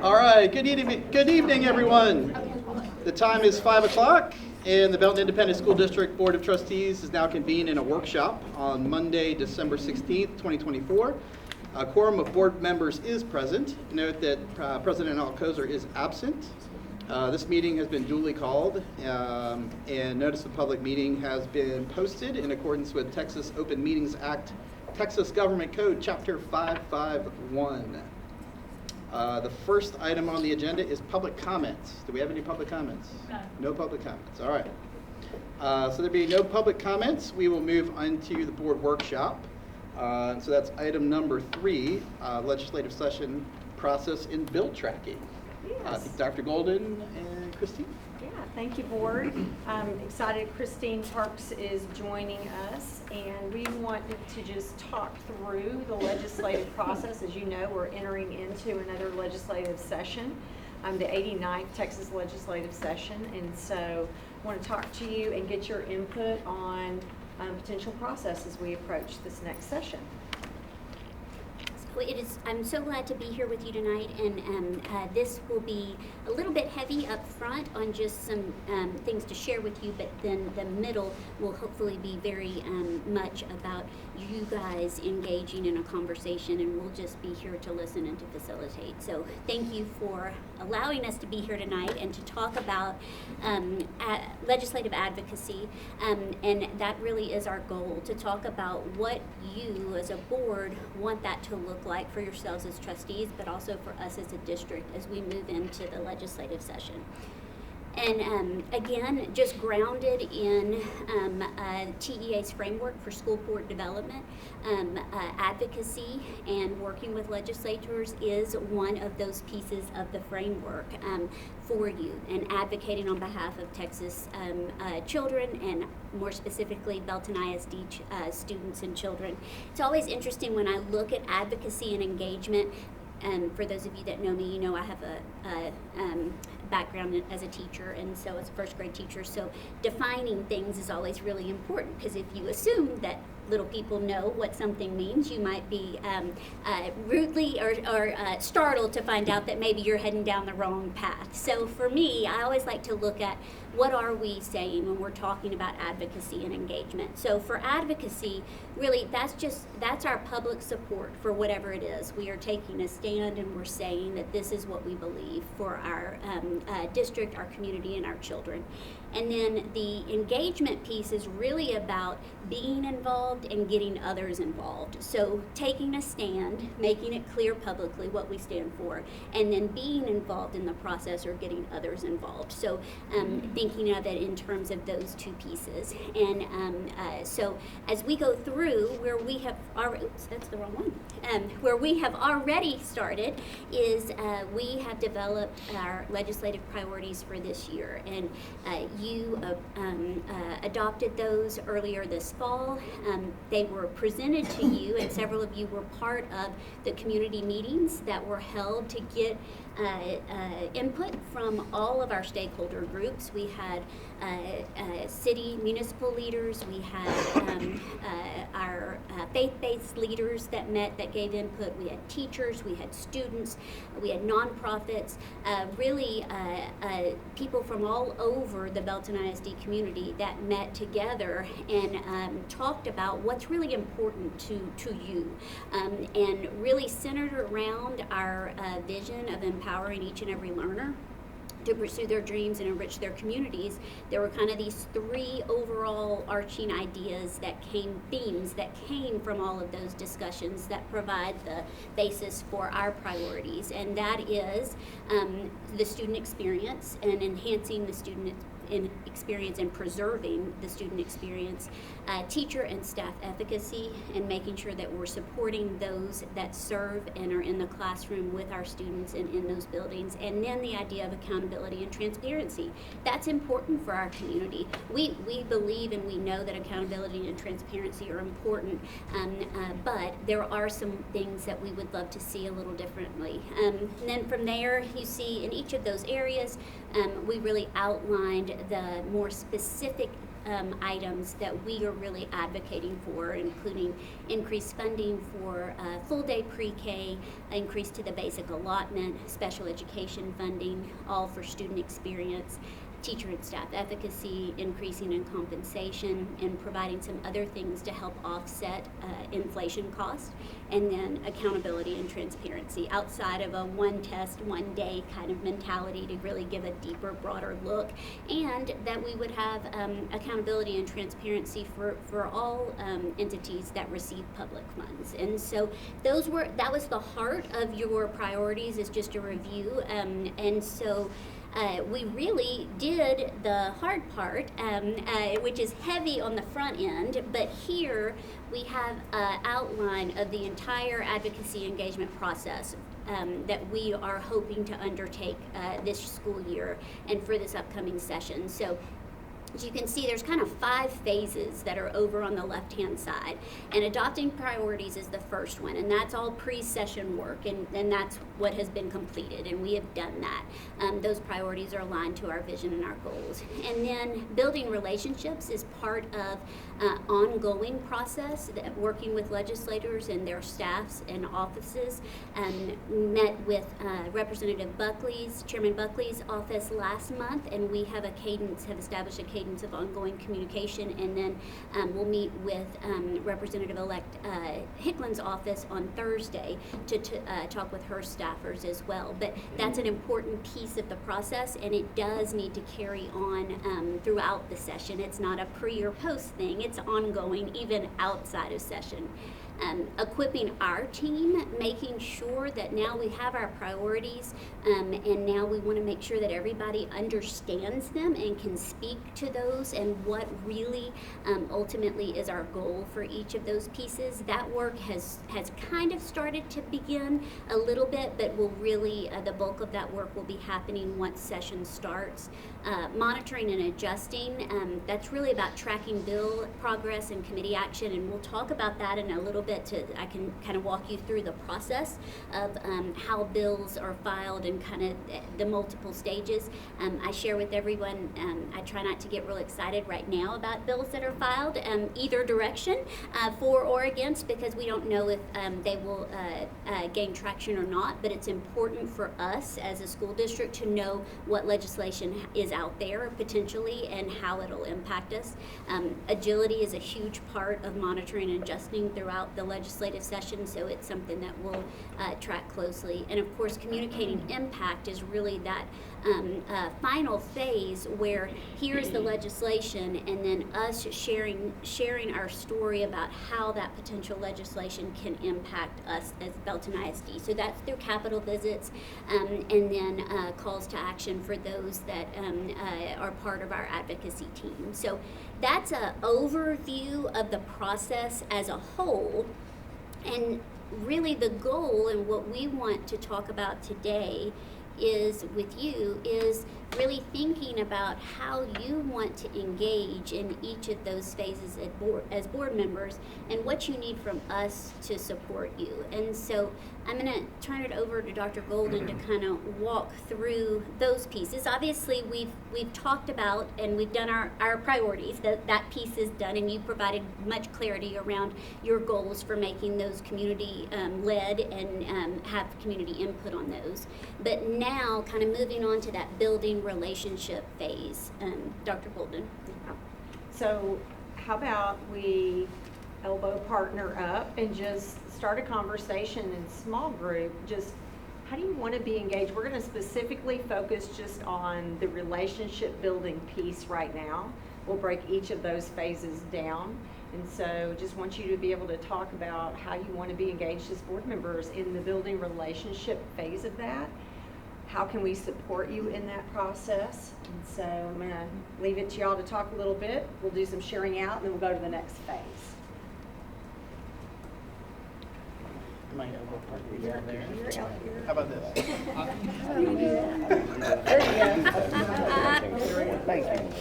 All right, good evening, everyone. The time is 5 o'clock, and the Belton Independent School District Board of Trustees is now convened in a workshop on Monday, December 16th, 2024. A quorum of board members is present. Note that President Alcozer is absent. This meeting has been duly called, and notice of public meeting has been posted in accordance with Texas Open Meetings Act, Texas Government Code, Chapter 551. The first item on the agenda is public comments. Do we have any public comments? No public comments. All right. So there being no public comments, we will move on to the board workshop. So that's item number 3, legislative session process in bill tracking. Yes. I think Dr. Golden and Christine. Yeah, thank you, board. I'm excited Christine Parks is joining us, and we wanted to just talk through the legislative process. As you know, we're entering into another legislative session, the 89th Texas legislative session, and so I want to talk to you and get your input on potential process as we approach this next session. I'm so glad to be here with you tonight, and this will be a little bit heavy up front on just some things to share with you, but then the middle will hopefully be very much about you guys engaging in a conversation, and we'll just be here to listen and to facilitate. So thank you for allowing us to be here tonight and to talk about legislative advocacy, and that really is our goal, to talk about what you as a board want that to look like for yourselves as trustees, but also for us as a district as we move into the legislative session. And again, just grounded in TEA's framework for school board development, advocacy and working with legislators is one of those pieces of the framework for you, and advocating on behalf of Texas children, and more specifically Belton ISD students and children. It's always interesting when I look at advocacy and engagement. And for those of you that know me, you know I have a background as a teacher, and so as a first grade teacher, so defining things is always really important, because if you assume that little people know what something means, you might be rudely or startled to find out that maybe you're heading down the wrong path. So for me, I always like to look at what are we saying when we're talking about advocacy and engagement. So for advocacy, really that's our public support for whatever it is. We are taking a stand and we're saying that this is what we believe for our district, our community, and our children. And then the engagement piece is really about being involved and getting others involved. So taking a stand, making it clear publicly what we stand for, and then being involved in the process or getting others involved. So thinking of it in terms of those two pieces. And so as we go through where we have already, oops, that's the wrong one. Where we have already started is we have developed our legislative priorities for this year. And you adopted those earlier this fall. They were presented to you, and several of you were part of the community meetings that were held to get input from all of our stakeholder groups. We had city municipal leaders, we had our faith-based leaders that met, that gave input, we had teachers, we had students, we had nonprofits, really people from all over the Belton ISD community that met together and talked about what's really important to you, and really centered around our vision of empowering each and every learner to pursue their dreams and enrich their communities. There were kind of these 3 overall arching ideas themes that came from all of those discussions that provide the basis for our priorities, and that is the student experience and enhancing the student experience and preserving the student experience, teacher and staff efficacy, and making sure that we're supporting those that serve and are in the classroom with our students and in those buildings, and then the idea of accountability and transparency. That's important for our community. We believe and we know that accountability and transparency are important, but there are some things that we would love to see a little differently. And then from there, you see in each of those areas, we really outlined the more specific items that we are really advocating for, including increased funding for full-day pre-K, increase to the basic allotment, special education funding, all for student experience, teacher and staff efficacy, increasing in compensation, and providing some other things to help offset inflation costs, and then accountability and transparency outside of a one test, one day kind of mentality to really give a deeper, broader look, and that we would have accountability and transparency for all entities that receive public funds. And so that was the heart of your priorities, is just a review, and so we really did the hard part, which is heavy on the front end, but here we have an outline of the entire advocacy engagement process that we are hoping to undertake this school year and for this upcoming session. So as you can see, there's kind of 5 phases that are over on the left-hand side, and adopting priorities is the first one, and that's all pre-session work, and that's what has been completed, and we have done that. Those priorities are aligned to our vision and our goals. And then building relationships is part of ongoing process, that working with legislators and their staffs and offices, met with Chairman Buckley's office last month, and we have established a cadence of ongoing communication, and then we'll meet with Representative-elect Hicklin's office on Thursday to talk with her staffers as well. But that's an important piece of the process, and it does need to carry on throughout the session. It's not a pre or post thing, it's ongoing even outside of session. Equipping our team, making sure that now we have our priorities, and now we want to make sure that everybody understands them and can speak to those and what really ultimately is our goal for each of those pieces. That work has kind of started to begin a little bit, but will really, the bulk of that work will be happening once session starts. Monitoring and adjusting, that's really about tracking bill progress and committee action, and we'll talk about that in a little bit. I can kind of walk you through the process of how bills are filed and kind of the multiple stages. I share with everyone, I try not to get real excited right now about bills that are filed, either direction, for or against, because we don't know if they will gain traction or not, but it's important for us as a school district to know what legislation is out there potentially and how it'll impact us. Agility is a huge part of monitoring and adjusting throughout the legislative session, so it's something that we'll track closely. And of course, communicating impact is really that final phase where here's the legislation, and then us sharing our story about how that potential legislation can impact us as Belton ISD. So that's through Capitol visits, and then calls to action for those that are part of our advocacy team. So that's an overview of the process as a whole. And really the goal and what we want to talk about today is with you is really thinking about how you want to engage in each of those phases as board members, and what you need from us to support you. And so I'm going to turn it over to Dr. Golden to kind of walk through those pieces. Obviously, we've talked about and we've done our priorities. That piece is done, and you provided much clarity around your goals for making those community led and have community input on those. But now, kind of moving on to that building relationship phase. Dr. Golden. So how about we elbow partner up and just start a conversation in small group, just how do you want to be engaged? We're going to specifically focus just on the relationship building piece right now. We'll break each of those phases down. And so just want you to be able to talk about how you want to be engaged as board members in the building relationship phase of that. How can we support you in that process? And so I'm going to leave it to y'all to talk a little bit. We'll do some sharing out, and then we'll go to the next phase. Am I elbow partner down there? You're out here. How about this? Thank you.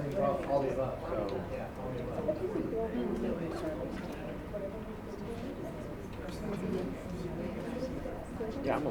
think all the above. So, yeah, all the above. Yeah, I'm a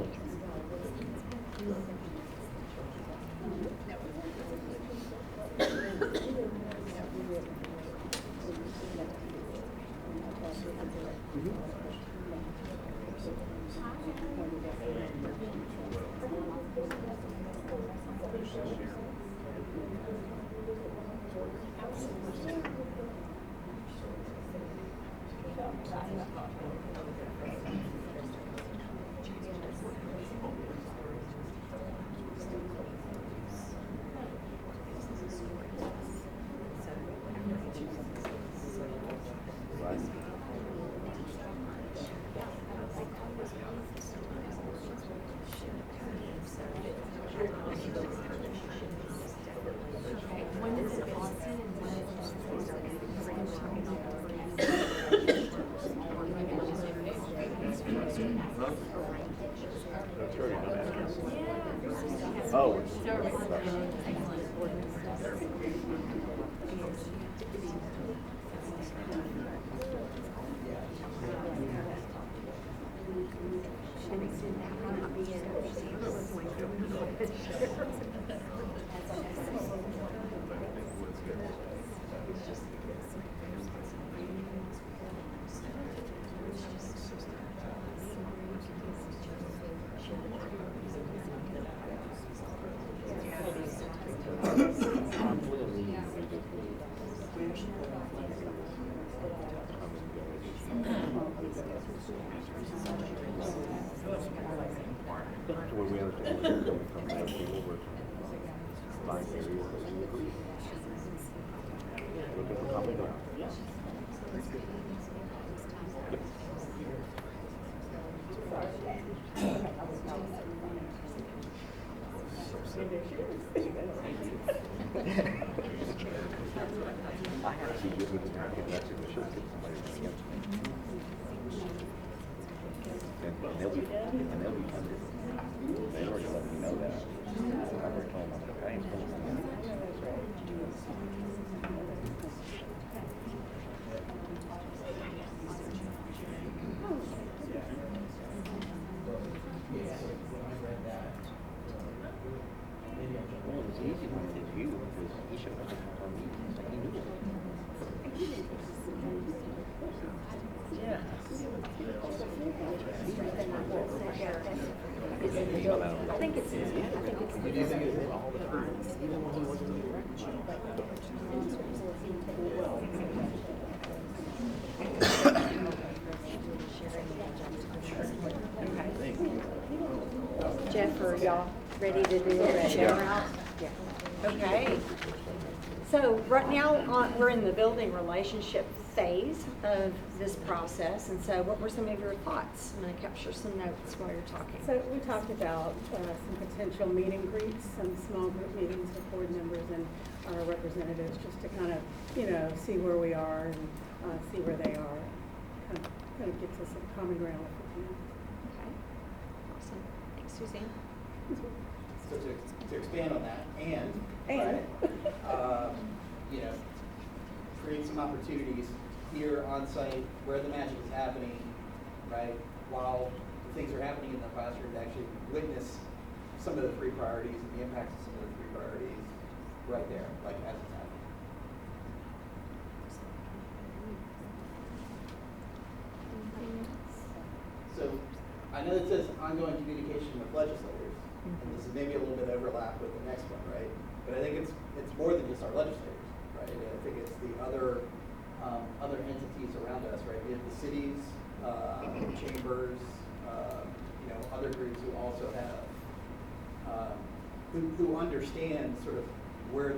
Oh. Well, we understand where you're coming from, but people were buying areas. Looking for common ground. I have to be good with the market, that's in the show, get somebody to get and they'll be funded. They already let me know that. I already told them, I ain't supposed to. Well, it was easy when it was you, because he showed up at our meetings, like he knew it. Yeah. I think it's Jeff, are y'all ready to do it? Yeah. Okay. So right now, we're in the building relationship phase of this process, and so what were some of your thoughts? I'm going to capture some notes while you're talking. So we talked about some potential meet and greets, some small group meetings with board members and our representatives, just to kind of, see where we are and see where they are. Kind of get to some common ground if we can. Okay. Awesome. Thanks, Suzanne. So to expand on that, and. And. Right, create some opportunities here on site where the magic is happening, right? While things are happening in the classroom, to actually witness some of the three priorities and the impacts of some of the three priorities right there, like as it's happening. So I know it says ongoing communication with legislators, and this is maybe a little bit overlap with the next one, right? But I think it's more than just our legislators, right? I think it's the other entities around us, right? We have the cities, chambers, other groups who also have who understand sort of where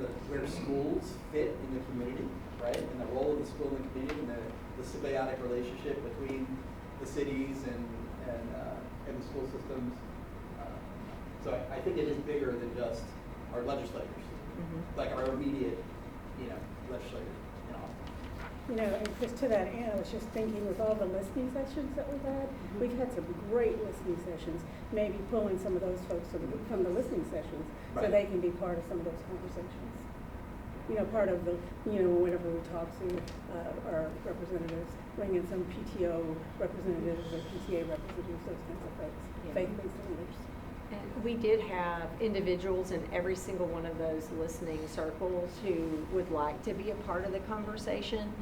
schools fit in the community, right? And the role of the school in the community, and the symbiotic relationship between the cities and the school systems. So I think it is bigger than just our legislators, like our immediate, legislators in office. And just to that end, I was just thinking with all the listening sessions that we've had some great listening sessions, maybe pulling some of those folks from the listening sessions so Right. they can be part of some of those conversations. part of the, whenever we talk to our representatives, bring in some PTO representatives or PTA representatives, those kinds of folks, Yeah. faith-based leaders. And we did have individuals in every single one of those listening circles who would like to be a part of the conversation,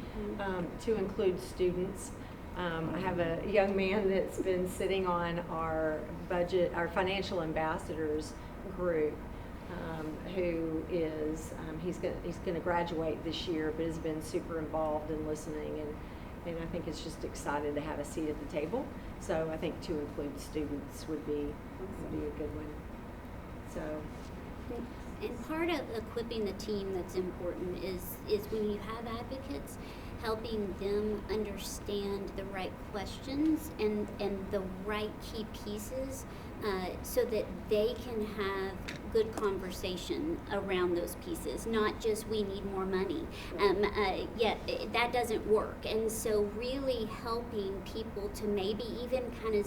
to include students. I have a young man that's been sitting on our budget, our financial ambassadors group, who is, he's gonna graduate this year, but has been super involved in listening, and I think it's just excited to have a seat at the table. So I think to include students would be a good one. So. And part of equipping the team that's important is when you have advocates, helping them understand the right questions and the right key pieces, so that they can have good conversation around those pieces, not just we need more money. That doesn't work. And so really helping people to maybe even kind of,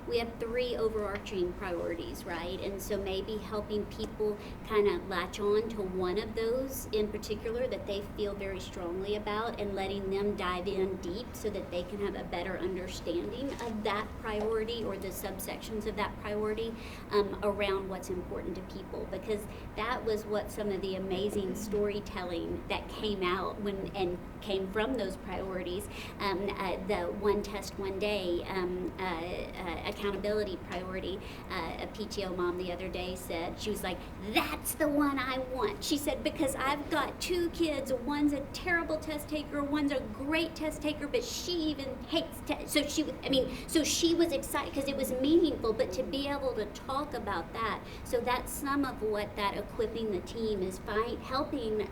we have 3 overarching priorities, right? And so maybe helping people kind of latch on to one of those in particular that they feel very strongly about, and letting them dive in deep so that they can have a better understanding of that priority or the subsections of that priority, around what's important to people, because that was what some of the amazing storytelling that came out and came from those priorities. The one test, one day accountability priority, a PTO mom the other day said, she was like, that's the one I want. She said, because I've got 2 kids, one's a terrible test taker, one's a great test taker, but she even hates test. So she was excited because it was meaningful, but to be able to talk about that, so that's some of what that equipping the team is, helping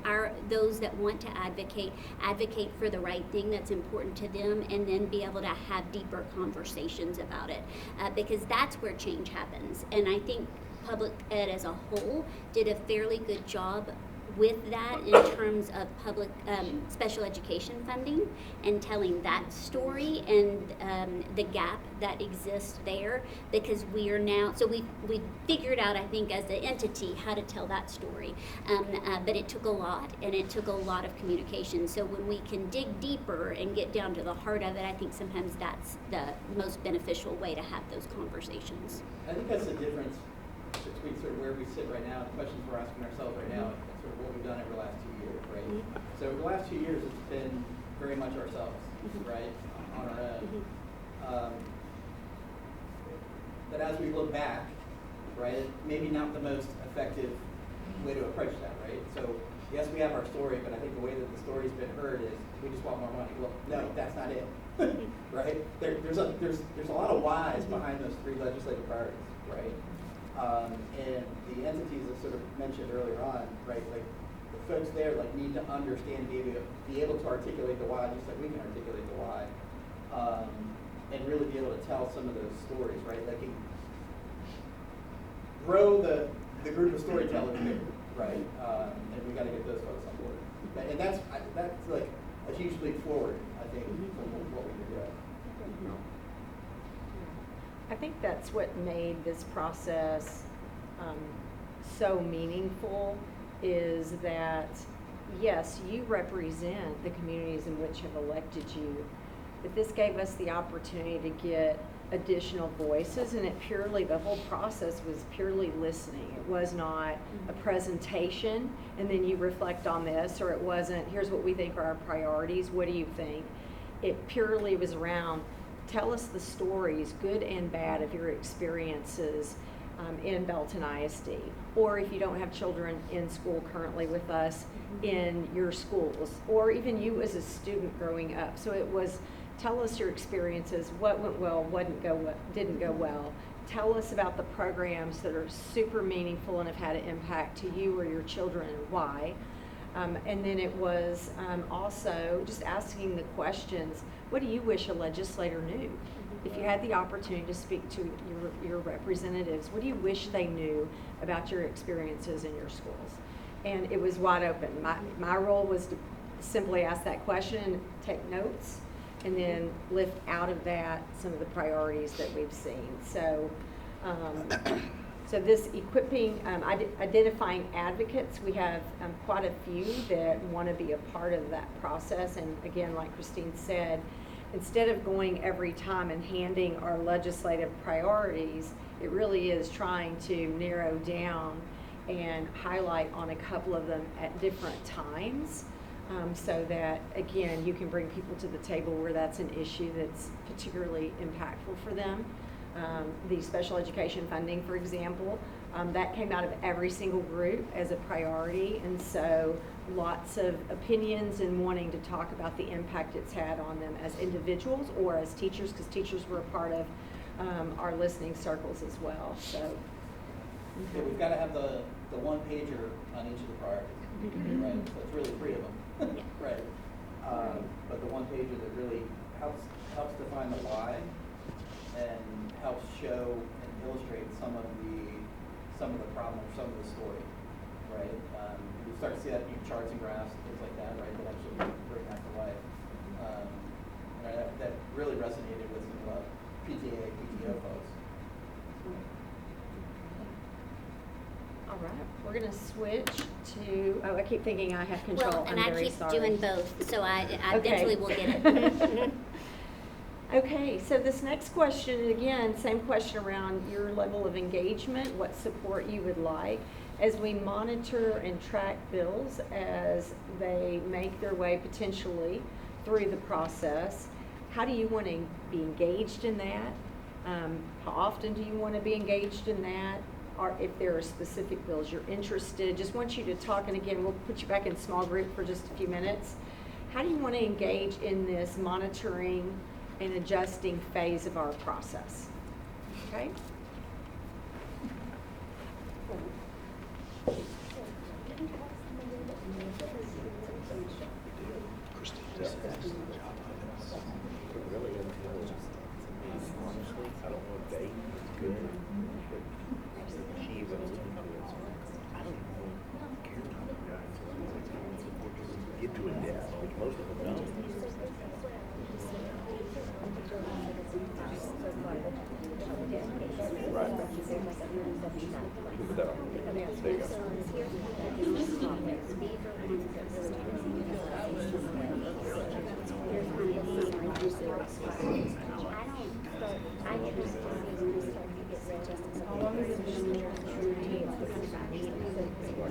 those that want to advocate for the right thing that's important to them, and then be able to have deeper conversations about it, because that's where change happens. And I think public ed as a whole did a fairly good job with that in terms of public special education funding and telling that story and the gap that exists there, because we are now, so we figured out, I think, as an entity how to tell that story, but it took a lot, and it took a lot of communication. So when we can dig deeper and get down to the heart of it, I think sometimes that's the most beneficial way to have those conversations. I think that's the difference between sort of where we sit right now and the questions we're asking ourselves right now, and sort of what we've done over the last 2 years, right? So over the last 2 years, it's been very much ourselves, right, on our own. But as we look back, right, maybe not the most effective way to approach that, right? So yes, we have our story, but I think the way that the story's been heard is we just want more money. Well, no, that's not it, right? There's a lot of whys behind those 3 legislative priorities, right? And the entities that sort of mentioned earlier on, right, like the folks there like need to understand, be able to articulate the why, just like we can articulate the why, and really be able to tell some of those stories, right? Like grow the group of storytellers there, right? And we got to get those folks on board. And that's like a huge leap forward, I think, from what we do. I think that's what made this process so meaningful, is that, yes, you represent the communities in which have elected you, but this gave us the opportunity to get additional voices, and the whole process was purely listening. It was not a presentation and then you reflect on this, or it wasn't, here's what we think are our priorities, what do you think? It purely was around, tell us the stories, good and bad, of your experiences in Belton ISD, or if you don't have children in school currently with us, in your schools, or even you as a student growing up. So it was, tell us your experiences, what went well, what didn't go well. Tell us about the programs that are super meaningful and have had an impact to you or your children, and why. And then it was also just asking the questions, what do you wish a legislator knew? If you had the opportunity to speak to your representatives, what do you wish they knew about your experiences in your schools? And it was wide open. My role was to simply ask that question, take notes, and then lift out of that some of the priorities that we've seen. So So this equipping, identifying advocates, we have quite a few that want to be a part of that process. And again, like Christine said, instead of going every time and handing our legislative priorities, it really is trying to narrow down and highlight on a couple of them at different times, so that, again, you can bring people to the table where that's an issue that's particularly impactful for them. The special education funding, for example, that came out of every single group as a priority, and so lots of opinions and wanting to talk about the impact it's had on them as individuals or as teachers, because teachers were a part of our listening circles as well. So, Yeah, we've got to have the one pager on each of the priorities, right? So it's really 3 of them, right? But the one pager that really helps define the why and helps show and illustrate some of the problem, some of the story, right? You start to see that in charts and graphs and things like that, right? That actually bring that to life. That really resonated with some PTA, PTO folks. all right, we're going to switch to, I keep thinking I have control. Well, and I'm I very keep sorry. doing both, so I Okay. eventually will get it. Okay, so this next question, again, same question around your level of engagement, what support you would like. As we monitor and track bills as they make their way potentially through the process, how do you want to be engaged in that? How often do you want to be engaged in that? Or if there are specific bills you're interested, just want you to talk, and again, we'll put you back in small group for just a few minutes. How do you want to engage in this monitoring and adjusting phase of our process? Okay? Really, honestly, I don't know if they good, but she even listened to it. I don't even care. Get to a death, which most of them don't. Right. You can put that on. There you go.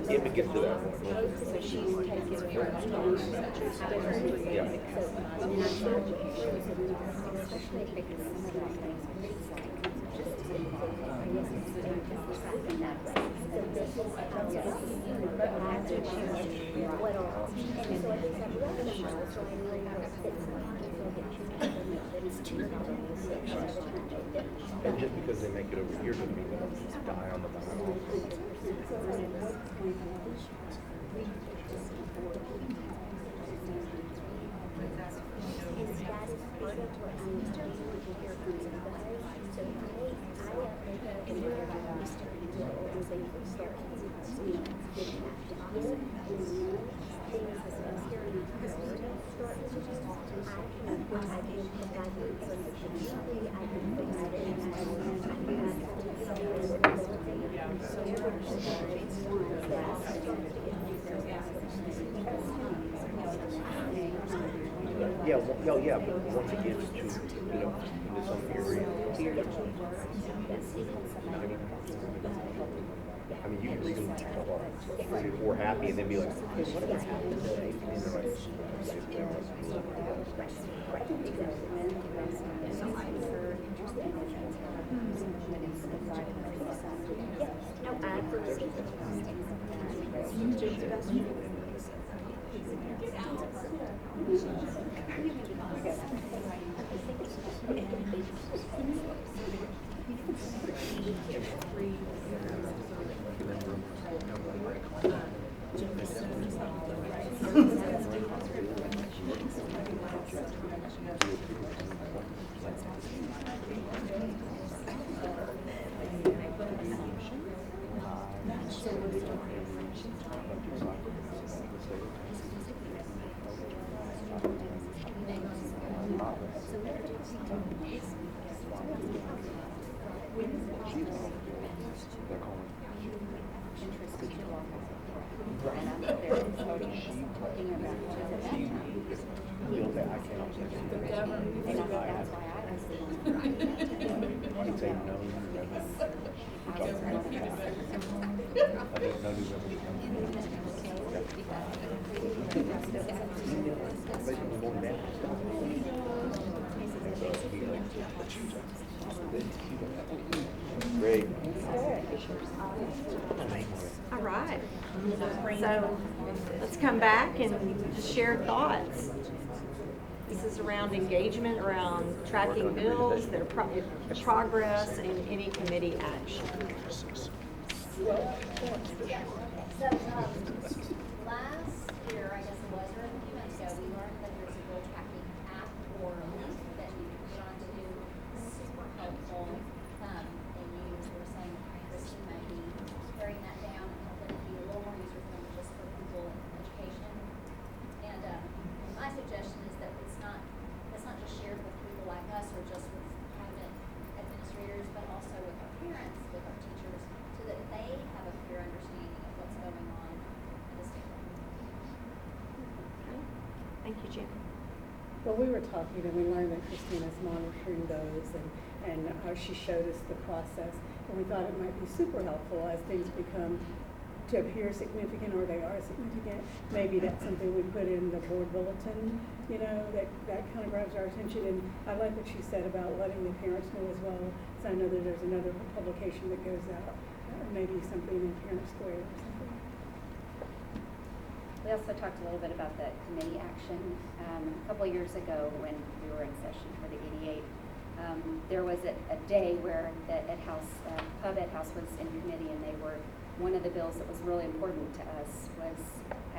Yeah, but get to that point. So she's taking care of And just because they make it over here doesn't mean they'll just die on the vine. Yeah, well, yeah, but once it gets to, into some area, I mean, you can read them 3 or 4 happy and then be like, okay, what about happened today? And they're like, they're called Bill that I cannot say. That's why I was the one to write that. I can say no, I didn't know Great. All right. So let's come back and just share thoughts. This is around engagement, around tracking bills, their progress, and any committee action. So, last year, I guess it was, or a few months ago, we learned that there's a bill tracking app or link that you can get on to do. Super helpful. And you were saying Christy might be tearing that down and helping it be a little more user-friendly just for people in education. And my suggestion is that it's not just shared with people like us or just with private administrators, but also with our parents, with our teachers, so that they have a clear understanding of what's going on in the state. Thank you, Jen. Well, we were talking and we learned that Christina's monitoring those and she showed us the process. And we thought it might be super helpful as things become to appear significant or they are significant. Maybe that's something we put in the board bulletin, you know, that kind of grabs our attention. And I like what she said about letting the parents know as well. So I know that there's another publication that goes out, maybe something in Parent Square or something. We also talked a little bit about the committee action. A couple of years ago when we were in session for the 88, there was a day where the Pub Ed House was in committee, and one of the bills that was really important to us was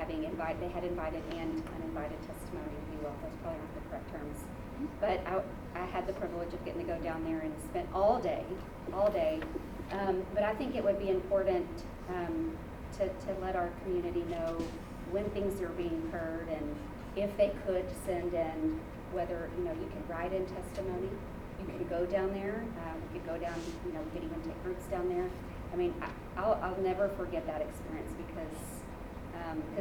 they had invited and uninvited testimony, if you will. Those probably aren't the correct terms. But I had the privilege of getting to go down there and spend all day. But I think it would be important to let our community know when things are being heard, and if they could send in, whether, you could write in testimony, you could go down there, we could go down, we could even take groups down there. I mean, I'll never forget that experience because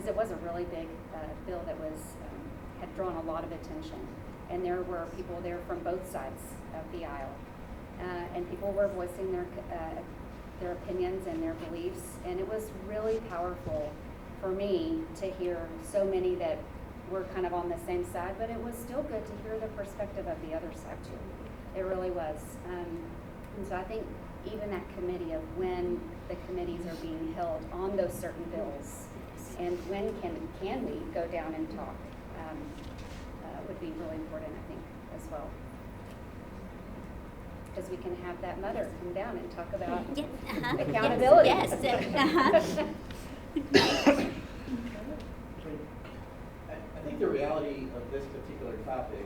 it was a really big bill that had drawn a lot of attention, and there were people there from both sides of the aisle, and people were voicing their opinions and their beliefs, and it was really powerful for me to hear so many that were kind of on the same side, but it was still good to hear the perspective of the other side too. It really was. And so I think even that committee of when the committees are being held on those certain bills and when can we go down and talk would be really important, I think, as well. Because we can have that mother come down and talk about accountability. Yes. I think the reality of this particular topic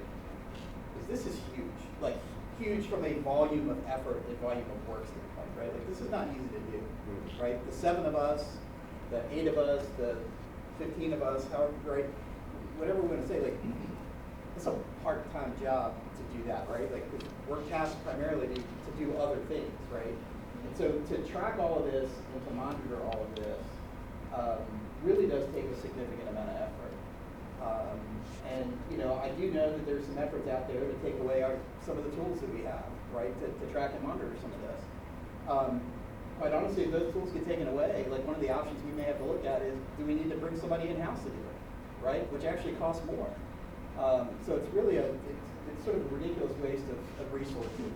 is this is huge, like huge from a volume of effort and volume of work standpoint, right? Like this is not easy to do, right? The 7 of us, the 8 of us, the 15 of us, however, right? Whatever we're going to say, like it's a part-time job to do that, right? Like we're tasked primarily to do other things, right? And so to track all of this and to monitor all of this really does take a significant amount of effort. And I do know that there's some efforts out there to take away some of the tools that we have, right, to track and monitor some of this. Quite honestly, if those tools get taken away, like one of the options we may have to look at is, do we need to bring somebody in-house to do it, right, which actually costs more. So it's really it's sort of a ridiculous waste of resources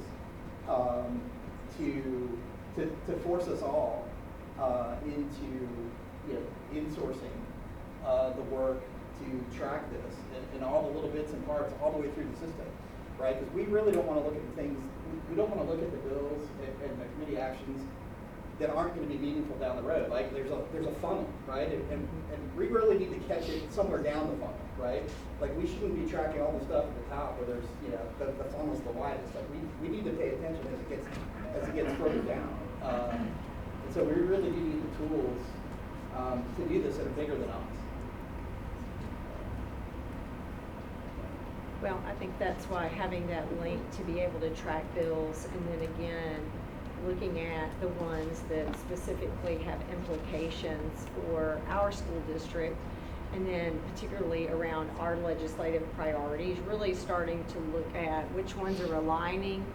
to force us all into insourcing the work to track this and all the little bits and parts all the way through the system, right? Because we really don't want to look at the things, we don't want to look at the bills and the committee actions that aren't going to be meaningful down the road. Like there's a funnel, right? And we really need to catch it somewhere down the funnel, right? Like we shouldn't be tracking all the stuff at the top where there's the funnel's the widest. Like we need to pay attention as it gets further down. And so we really do need the tools to do this that are bigger than us. Well, I think that's why having that link to be able to track bills, and then again, looking at the ones that specifically have implications for our school district, and then particularly around our legislative priorities, really starting to look at which ones are aligning.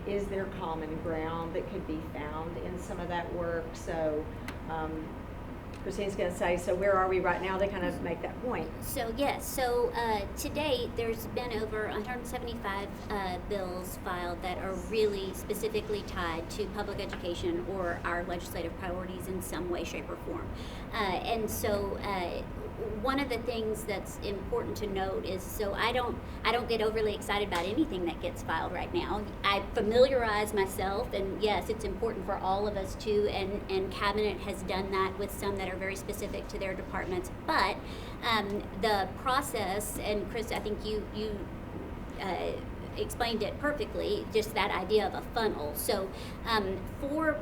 Is there common ground that could be found in some of that work? So Christine's going to say, so where are we right now to kind of make that point? So yes, so to date, there's been over 175 bills filed that are really specifically tied to public education or our legislative priorities in some way, shape, or form. And so one of the things that's important to note is, so I don't get overly excited about anything that gets filed right now. I familiarize myself, and yes, it's important for all of us to, and Cabinet has done that with some that are very specific to their departments. But the process, and Chris, I think you explained it perfectly, just that idea of a funnel. So for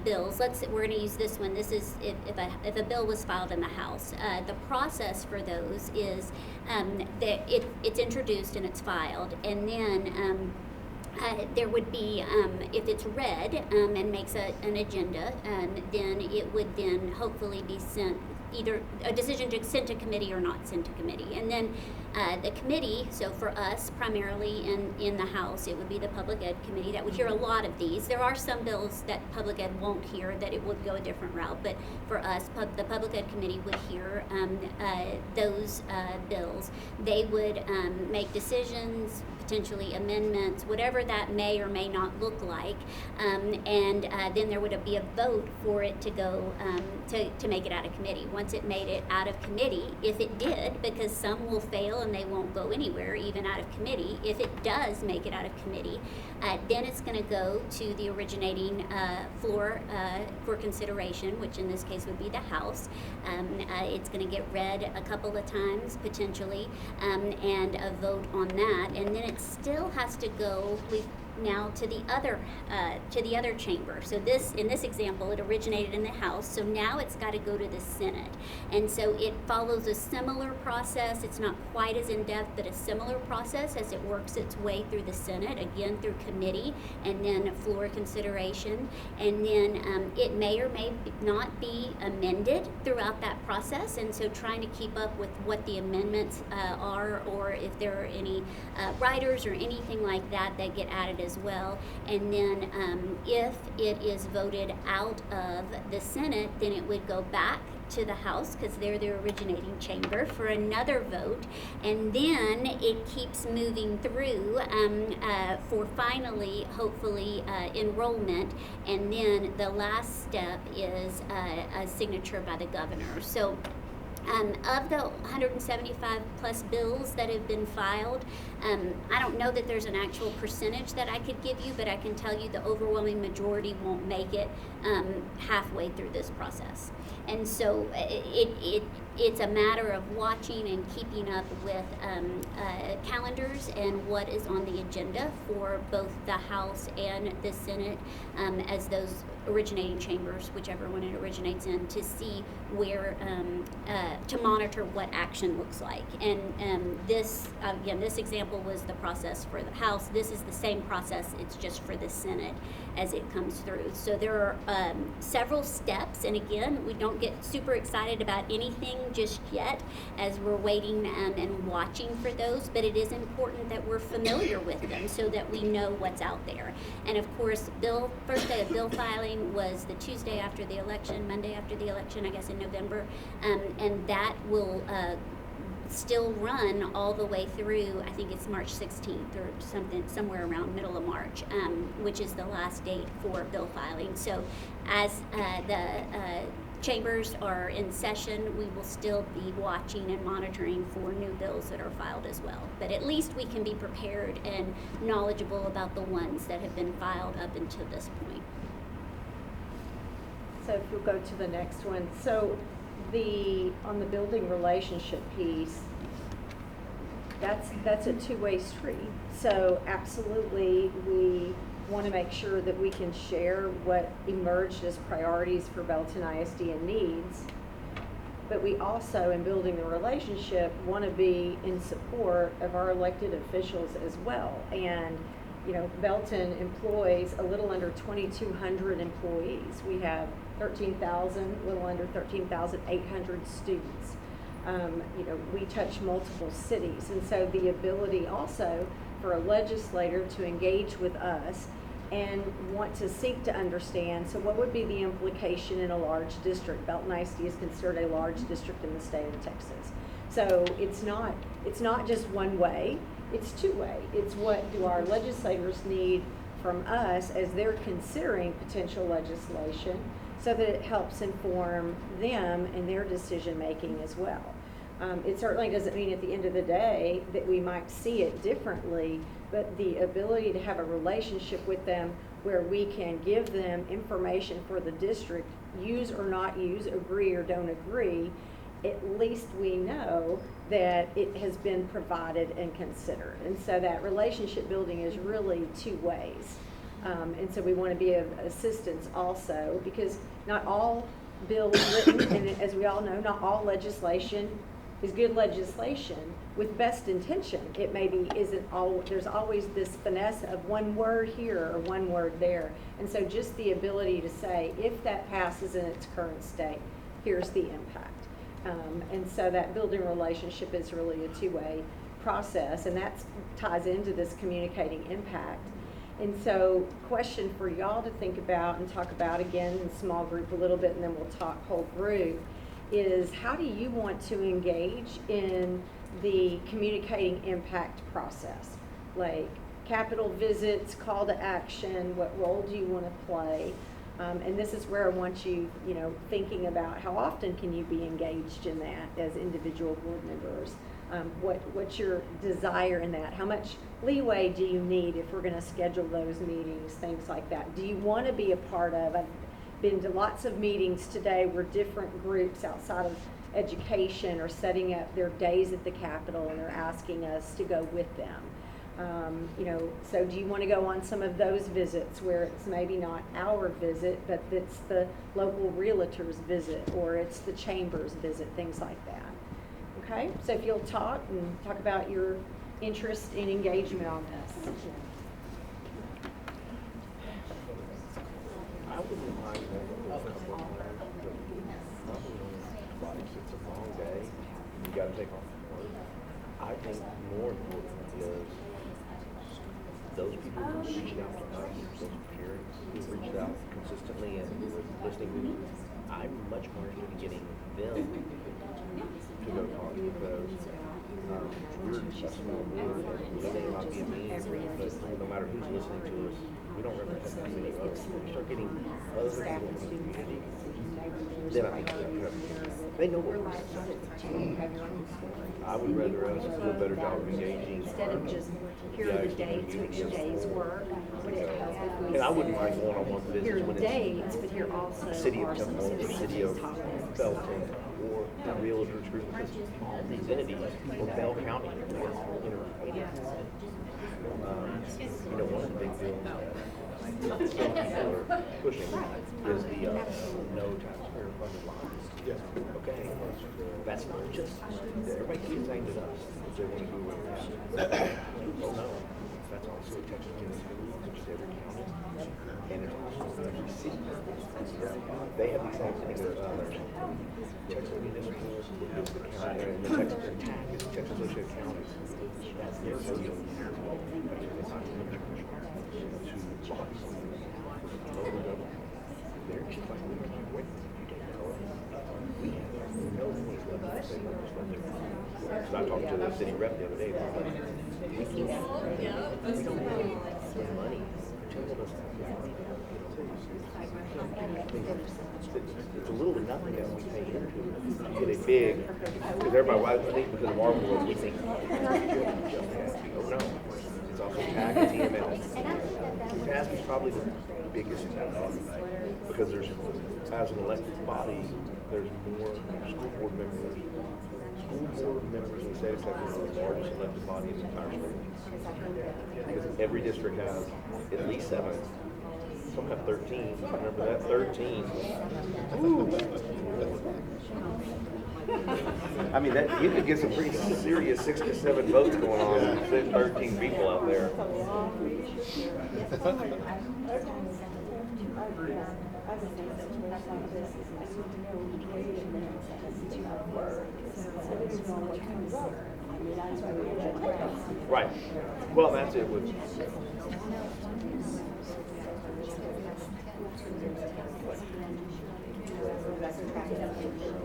bills, we're going to use this one. This is if a bill was filed in the House. The process for those is that it's introduced and it's filed, and then there would be, if it's read and makes an agenda, then it would then hopefully be sent, either a decision to send to committee or not sent to committee. And then the committee, so for us primarily in the House, it would be the Public Ed Committee that would hear a lot of these. There are some bills that Public Ed won't hear, that it would go a different route, but for us, the Public Ed Committee would hear those bills. They would make decisions, potentially amendments, whatever that may or may not look like, and then there would be a vote for it to go to make it out of committee. Once it made it out of committee, if it did, because some will fail and they won't go anywhere even out of committee, if it does make it out of committee, then it's going to go to the originating floor for consideration, which in this case would be the House. It's going to get read a couple of times potentially, and a vote on that, and then it still has to go now to the other chamber. So in this example, it originated in the House, so now it's got to go to the Senate. And so it follows a similar process. It's not quite as in-depth, but a similar process as it works its way through the Senate, again through committee and then floor consideration. And then it may or may not be amended throughout that process, and so trying to keep up with what the amendments are, or if there are any riders or anything like that that get added as well. And then if it is voted out of the Senate, then it would go back to the House, because they're the originating chamber, for another vote, and then it keeps moving through for finally, hopefully, enrollment, and then the last step is a signature by the governor. So of the 175 plus bills that have been filed, I don't know that there's an actual percentage that I could give you, but I can tell you the overwhelming majority won't make it halfway through this process. And so it's a matter of watching and keeping up with calendars and what is on the agenda for both the House and the Senate as those originating chambers, whichever one it originates in, to see where, to monitor what action looks like. And this, again, this example was the process for the House. This is the same process, it's just for the Senate as it comes through. So there are several steps, and again, we don't get super excited about anything just yet as we're waiting and watching for those, but it is important that we're familiar with them so that we know what's out there. And of course, first day of bill filing was the Tuesday after the election, Monday after the election, I guess in November, and that will still run all the way through, I think it's March 16th or something, somewhere around middle of March, which is the last date for bill filing. So as the chambers are in session, we will still be watching and monitoring for new bills that are filed as well. But at least we can be prepared and knowledgeable about the ones that have been filed up until this point. So if you'll go to the next one. So on the building relationship piece, that's a two-way street. So absolutely, we want to make sure that we can share what emerged as priorities for Belton ISD and needs. But we also, in building the relationship, want to be in support of our elected officials as well. And you know, Belton employs a little under 2,200 employees. We have 13,000, a little under 13,800 students. we touch multiple cities. And so the ability also for a legislator to engage with us and want to seek to understand, so what would be the implication in a large district? Belton ISD is considered a large district in the state of Texas. So it's not just one way, it's two way. It's what do our legislators need from us as they're considering potential legislation so that it helps inform them in their decision making as well. It certainly doesn't mean at the end of the day that we might see it differently, but the ability to have a relationship with them where we can give them information for the district, use or not use, agree or don't agree, at least we know that it has been provided and considered. And so that relationship building is really two ways. And so we want to be of assistance also, because not all bills written, and as we all know, not all legislation is good legislation with best intention. It maybe isn't all, there's always this finesse of one word here or one word there. And so just the ability to say, if that passes in its current state, here's the impact. And so that building relationship is really a two-way process, and that ties into this communicating impact. And so question for y'all to think about and talk about again in small group a little bit, and then we'll talk whole group, is how do you want to engage in the communicating impact process? Like capital visits, call to action, what role do you want to play? And this is where I want you, thinking about how often can you be engaged in that as individual board members? What's your desire in that? How much leeway do you need if we're going to schedule those meetings, things like that? Do you want to be a part of? I've been to lots of meetings today where different groups outside of education are setting up their days at the Capitol and they're asking us to go with them. So do you want to go on some of those visits where it's maybe not our visit, but it's the local realtor's visit or it's the chamber's visit, things like that? Okay, so if you'll talk about your interest and engagement on this. I wouldn't mind going a couple of like it's a long day. You got to take off from work. I think more important is those people who reach out to us, those parents who reached out consistently and who are listening. I'm much more interested in getting them to go talk because we're a small board and we may not be a meeting, but no matter who's listening to us, we don't represent that many others. We start getting other people in the community, then I think they know what we're saying. I would rather us do a better job of engaging. Instead of just here are the dates, which days work, would it help if we and I wouldn't mind going on one here visits are when the it's dates, but here also city of are some Temple, or city of topics. Belton, or the realtors group, because all these entities, or Bell County, they're all interrelated. One of the big deals that some people are pushing is the no taxpayer funded lines. Yes. Okay, that's not just, everybody keeps saying to us, that they want to do away with that. Well, no, that's also a Texas municipal, which is every county, and it's also every city. They have the same thing as Texas municipal, is the county, and the Texas TAC is Texas Associated Counties. That's their social. It's not to bodies. They're just like, we can't wait. We have no place left to say so I talked to the city rep the other day. Like, we can't. We don't have the money to tell us it's a little to nothing that we pay into to get a big, because everybody, I think because of our world, we think, oh no, it's also TAG and TML. TAG is probably the biggest because there's, as an elected body, there's more school board members. School board members in the state of Texas are the largest elected body in the entire state. Because every district has at least 7. Some have 13. Remember that? 13. Woo. I mean, that you could get some pretty serious 6 to 7 votes going on with 13 people out there. I would think that when I saw this, is I need to know where it is to our work. So we don't know what comes up. I mean, that's why we have to take us. Right. Well, that's it with.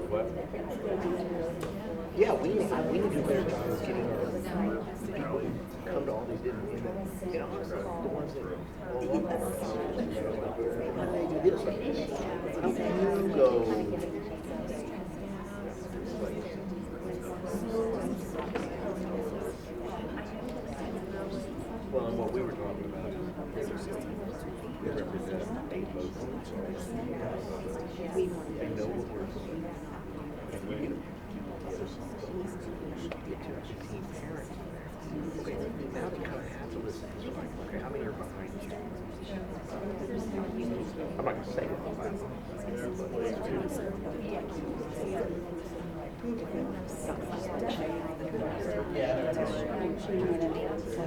What? Yeah, we need to do a better job of getting our people who come to all these different, you know, the ones that how do they do this? How can you go? Well, and what we were talking about, they represent 8 votes. They know what we're saying. And we get to 15 parents. Okay, now they kind of have to listen. So like, okay, how many are behind you? I'm not going to say it all that.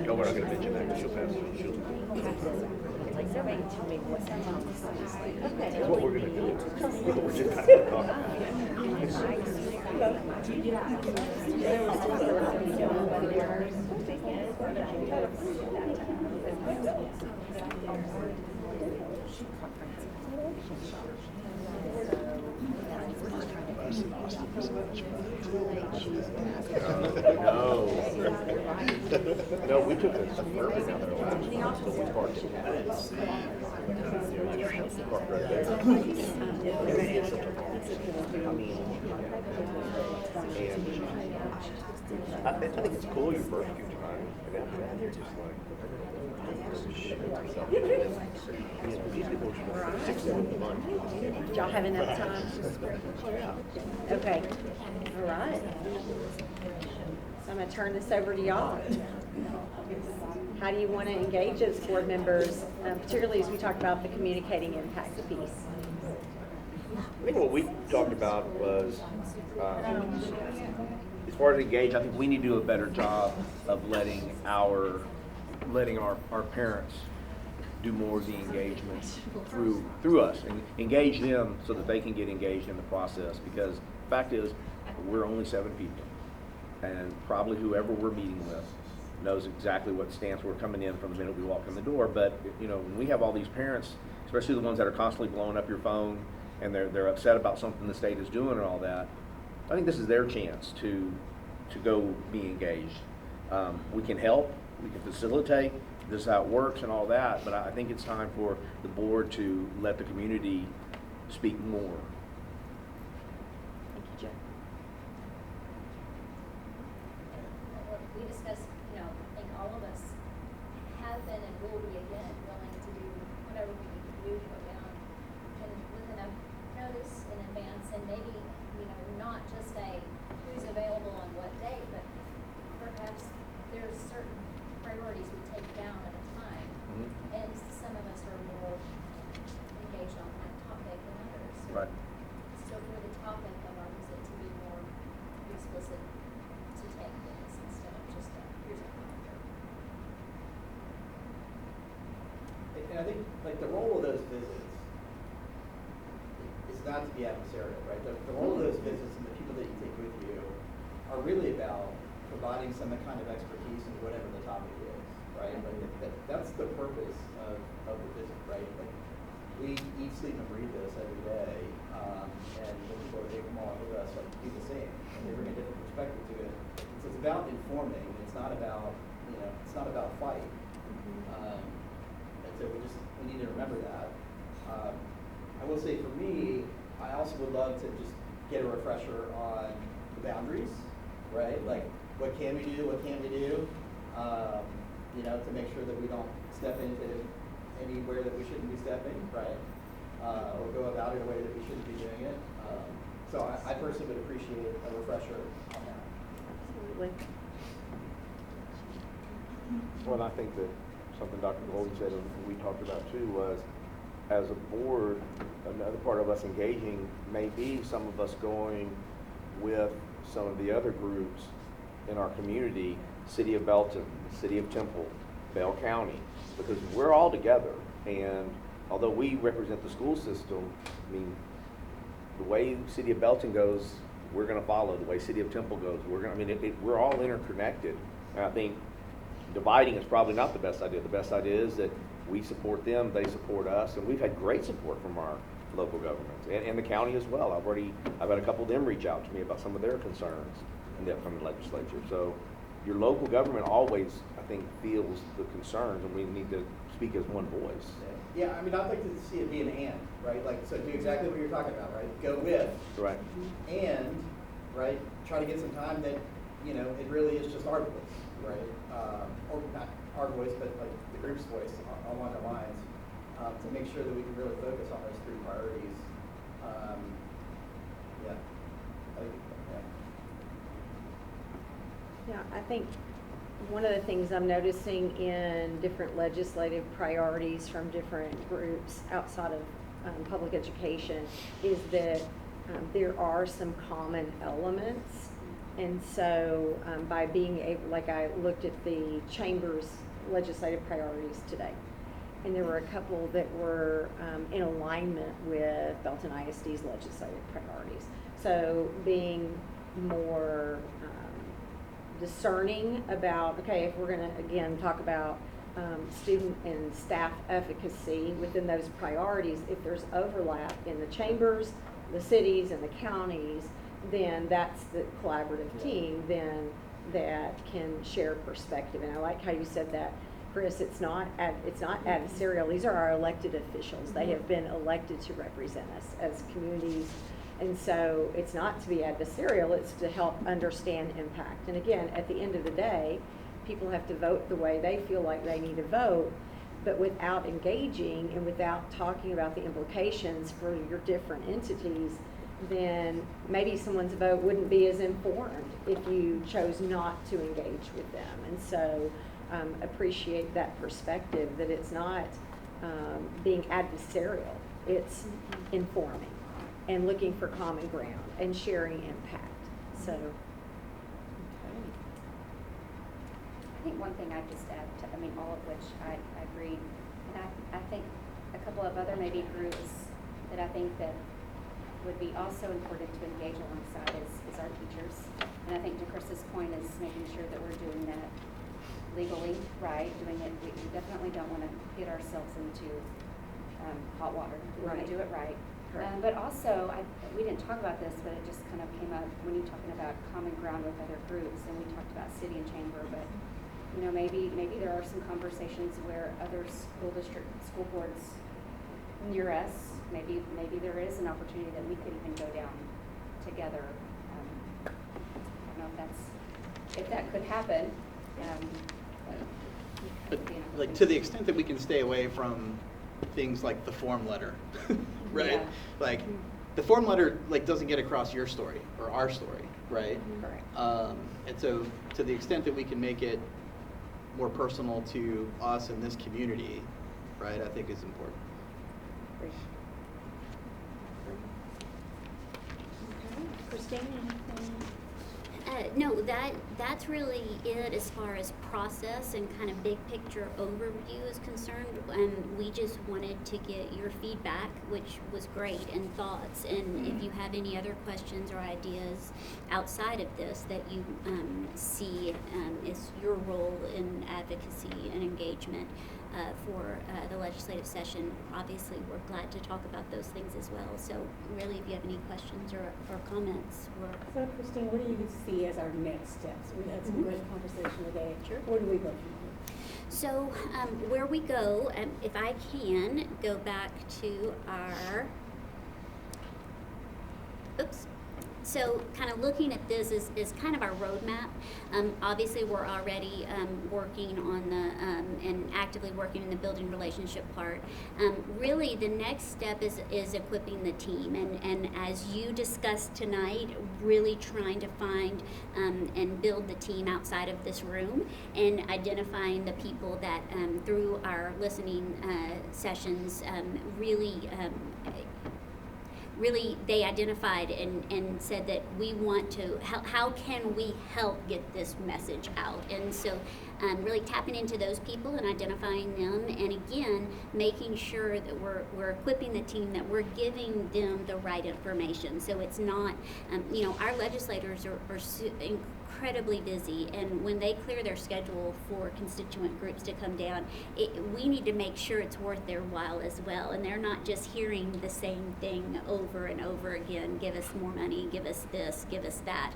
No, we're not going to mention that because she'll pass it. That's what we're going to do. We're just kind of talking about No, we took a suburban down there last week, so we parked it. Park right there. I mean, and I think it's cool your first few times, and after that you're just like, these people are 6-7 months. Did y'all have enough time? Okay, all right. So I'm gonna turn this over to y'all. How do you want to engage as board members, particularly as we talk about the communicating impact piece? I think what we talked about was, as far as engage, I think we need to do a better job of letting our parents do more of the engagement through us and engage them so that they can get engaged in the process. Because the fact is, we're only 7 people, and probably whoever we're meeting with knows exactly what stance we're coming in from the minute we walk in the door. But you know, when we have all these parents, especially the ones that are constantly blowing up your phone and they're upset about something the state is doing and all that, I think this is their chance to go be engaged. We can help, we can facilitate, this is how it works and all that, but I think it's time for the board to let the community speak more. Thank you, Joe. We discussed, I think all of us have been and will be again willing to do whatever we need to do to go down and with enough notice in advance, and maybe, not just a who's available on what day, but perhaps there's certain priorities we take down at a time. Mm-hmm. And some of us are more engaged on that topic than others. Right. So for the topic of our visit to be more explicit, to take things instead of just here's a calendar. And I think, like, the role of those visits is not to be adversarial, right? The role of those visits and the people that you take with you are really about providing some kind of expertise in whatever the topic is, right? Like, that's the purpose of the visit, right? Like, we eat, sleep, and breathe this every day, and when people they come along with us, like, do the same, and they bring a different perspective to it. So it's about informing. It's not about, it's not about fight. And so we need to remember that. I will say for me, I also would love to just get a refresher on the boundaries, right? Like, what can we do? What can't we do? To make sure that we don't step into anywhere that we shouldn't be stepping, right? Or go about it in a way that we shouldn't be doing it. So I personally would appreciate a refresher on that. Absolutely. Well, I think that something Dr. Golden said and we talked about too was, as a board, another part of us engaging may be some of us going with some of the other groups in our community, City of Belton, City of Temple, Bell County, because we're all together, and although we represent the school system, I mean, the way City of Belton goes, we're gonna follow. The way City of Temple goes, I mean, we're all interconnected. And I think dividing is probably not the best idea. The best idea is that we support them, they support us, and we've had great support from our local governments and the county as well. I've had a couple of them reach out to me about some of their concerns in the upcoming legislature. So your local government always, I think, feels the concerns, and we need to speak as one voice. Yeah, I mean, I'd like to see it be an and, right? Like, so do exactly what you're talking about, right? Go with, Right. and, right, try to get some time that, you know, it really is just our voice, right? Or not our voice, but like the group's voice along the lines, to make sure that we can really focus on those three priorities. Yeah. Yeah, I think one of the things I'm noticing in different legislative priorities from different groups outside of public education is that there are some common elements. And so by being able, like I looked at the Chamber's legislative priorities today, and there were a couple that were in alignment with Belton ISD's legislative priorities. So being more discerning about, okay, if we're gonna, again, talk about student and staff efficacy within those priorities, if there's overlap in the chambers, the cities, and the counties, then that's the collaborative team then that can share perspective. And I like how you said that, Chris. It's not adversarial. These are our elected officials. They have been elected to represent us as communities. And so it's not to be adversarial, it's to help understand impact. And again, at the end of the day, people have to vote the way they feel like they need to vote, but without engaging and without talking about the implications for your different entities, then maybe someone's vote wouldn't be as informed if you chose not to engage with them. And so appreciate that perspective, that it's not being adversarial, it's informing and looking for common ground and sharing impact. So, okay. I think one thing I'd just add to, I mean, all of which I agree, and I think a couple of other maybe groups that I think that would be also important to engage alongside is our teachers. And I think to Chris's point is making sure that we're doing that legally right, doing it, we definitely don't want to get ourselves into hot water. We want to do it right. But also, we didn't talk about this, but it just kind of came up when you're talking about common ground with other groups, and we talked about city and chamber, but you know, maybe there are some conversations where other school boards near us, maybe there is an opportunity that we could even go down together. I don't know if that could happen. But like, to the extent that we can stay away from things like the form letter, right? Yeah. Like, the form letter like doesn't get across your story or our story, right? Correct. And so to the extent that we can make it more personal to us in this community, right, I think is important. Great. Okay. Christine, anything? No, that's really it as far as process and kind of big picture overview is concerned. We just wanted to get your feedback, which was great, and thoughts. And if you have any other questions or ideas outside of this that you see is your role in advocacy and engagement for the legislative session, obviously we're glad to talk about those things as well. So really, if you have any questions or comments, So Christine, what do you see as our next steps? We had some good conversation today. Sure. Where do we go from here? So where we go, if I can go back to our, so kind of looking at this is kind of our roadmap. Obviously, we're already working on the, and actively working in the building relationship part. Really, the next step is equipping the team. And as you discussed tonight, really trying to find and build the team outside of this room and identifying the people that through our listening sessions really really they identified and said that we want to, how can we help get this message out? And so really tapping into those people and identifying them, and again, making sure that we're equipping the team, that we're giving them the right information. So it's not, our legislators are incredibly busy, and when they clear their schedule for constituent groups to come down, we need to make sure it's worth their while as well, and they're not just hearing the same thing over and over again, give us more money, give us this, give us that,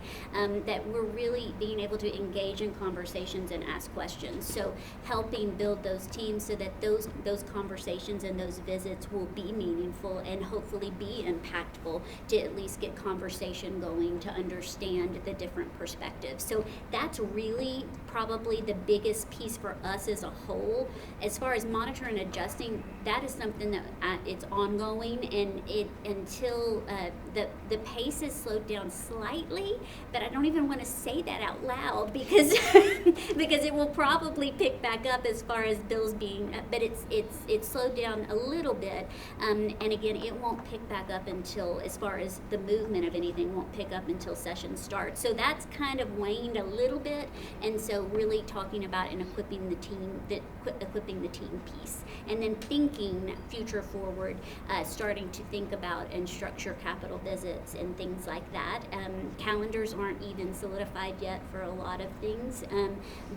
that we're really being able to engage in conversations and ask questions. So helping build those teams so that those conversations and those visits will be meaningful and hopefully be impactful, to at least get conversation going, to understand the different perspectives. So that's really probably the biggest piece for us as a whole. As far as monitoring and adjusting, that is something that it's ongoing, and until the pace has slowed down slightly, but I don't even want to say that out loud because because it will probably pick back up as far as bills being, but it's slowed down a little bit, and again, it won't pick back up until, as far as the movement of anything, won't pick up until session starts. So that's kind of waned a little bit, and so really talking about and equipping the team piece, and then thinking future forward, starting to think about and structure capital visits and things like that. Calendars aren't even solidified yet for a lot of things,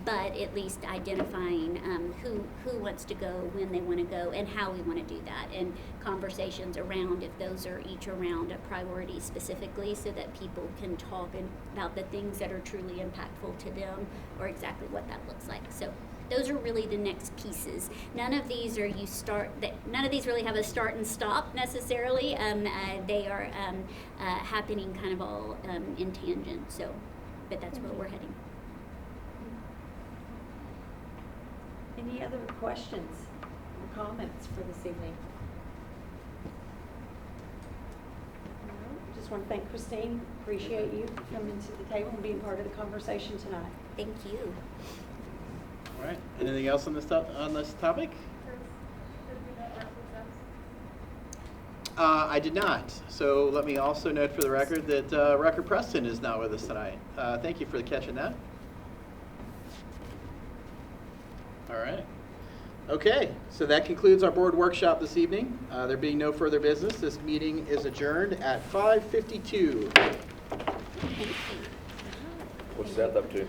but at least identifying who wants to go, when they want to go, and how we want to do that, and conversations around if those are each around a priority specifically, so that people can talk about the things that are truly impactful to them, or exactly what that looks like. So those are really the next pieces. None of these none of these really have a start and stop necessarily. They are happening kind of all in tangent. So, but that's where we're heading. Any other questions or comments for this evening? Just want to thank Christine. Appreciate you coming to the table and being part of the conversation tonight. Thank you. All right. Anything else on this topic? I did not. So let me also note for the record that Record Preston is not with us tonight. Thank you for catching that. All right. Okay, so that concludes our board workshop this evening. There being no further business, this meeting is adjourned at 5:52. Thank you. What's Seth up to?